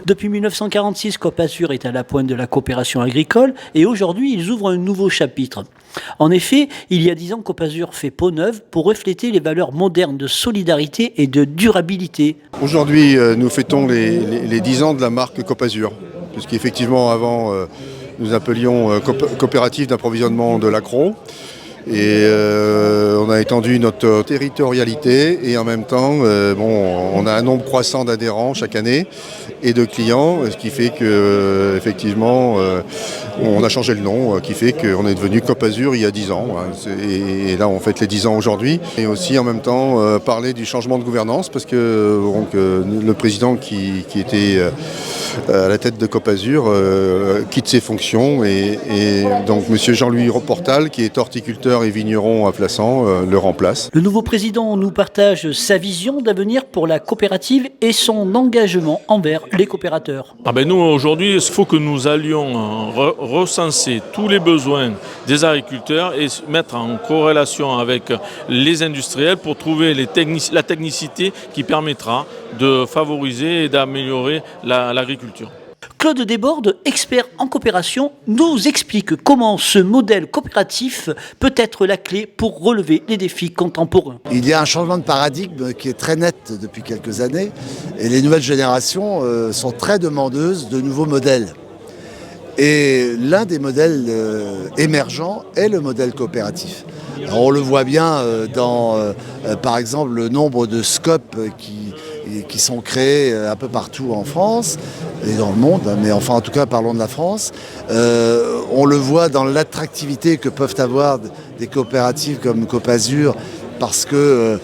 Depuis 1946, Copasur est à la pointe de la coopération agricole et aujourd'hui, ils ouvrent un nouveau chapitre. En effet, il y a 10 ans, Copasur fait peau neuve pour refléter les valeurs modernes de solidarité et de durabilité. Aujourd'hui, nous fêtons les 10 ans de la marque Copasur, puisqu'effectivement, avant, nous appelions coopérative d'approvisionnement de l'accro. Et on a étendu notre territorialité et en même temps, on a un nombre croissant d'adhérents chaque année et de clients, ce qui fait que effectivement, on a changé le nom, qui fait qu'on est devenu Copasur il y a 10 ans. Et là, on fête les 10 ans aujourd'hui. Et aussi en même temps, parler du changement de gouvernance, parce que le président qui était à la tête de Copasur quitte ses fonctions et donc monsieur Jean-Louis Portal, qui est horticulteur et vigneron à Plassans, le remplace. Le nouveau président nous partage sa vision d'avenir pour la coopérative et son engagement envers les coopérateurs. Nous, aujourd'hui, il faut que nous allions recenser tous les besoins des agriculteurs et se mettre en corrélation avec les industriels pour trouver la technicité qui permettra de favoriser et d'améliorer l'agriculture. Claude Desbordes, expert en coopération, nous explique comment ce modèle coopératif peut être la clé pour relever les défis contemporains. Il y a un changement de paradigme qui est très net depuis quelques années et les nouvelles générations sont très demandeuses de nouveaux modèles. Et l'un des modèles émergents est le modèle coopératif. Alors on le voit bien dans, par exemple, le nombre de scopes qui sont créés un peu partout en France et dans le monde, mais enfin en tout cas parlons de la France. On le voit dans l'attractivité que peuvent avoir des coopératives comme Copasur, parce que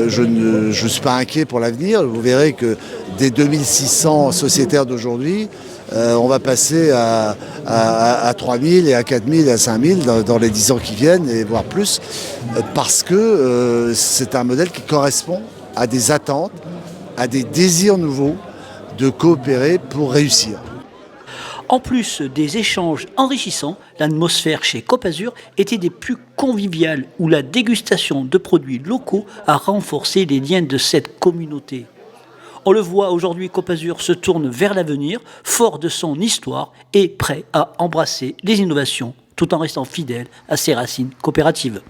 je ne suis pas inquiet pour l'avenir. Vous verrez que des 2600 sociétaires d'aujourd'hui, on va passer à 3000 et à 4000 et à 5000 dans les 10 ans qui viennent, et voire plus, parce que c'est un modèle qui correspond à des attentes, à des désirs nouveaux de coopérer pour réussir. En plus des échanges enrichissants, l'atmosphère chez Copasur était des plus conviviales, où la dégustation de produits locaux a renforcé les liens de cette communauté. On le voit aujourd'hui, Copasur se tourne vers l'avenir, fort de son histoire et prêt à embrasser les innovations, tout en restant fidèle à ses racines coopératives.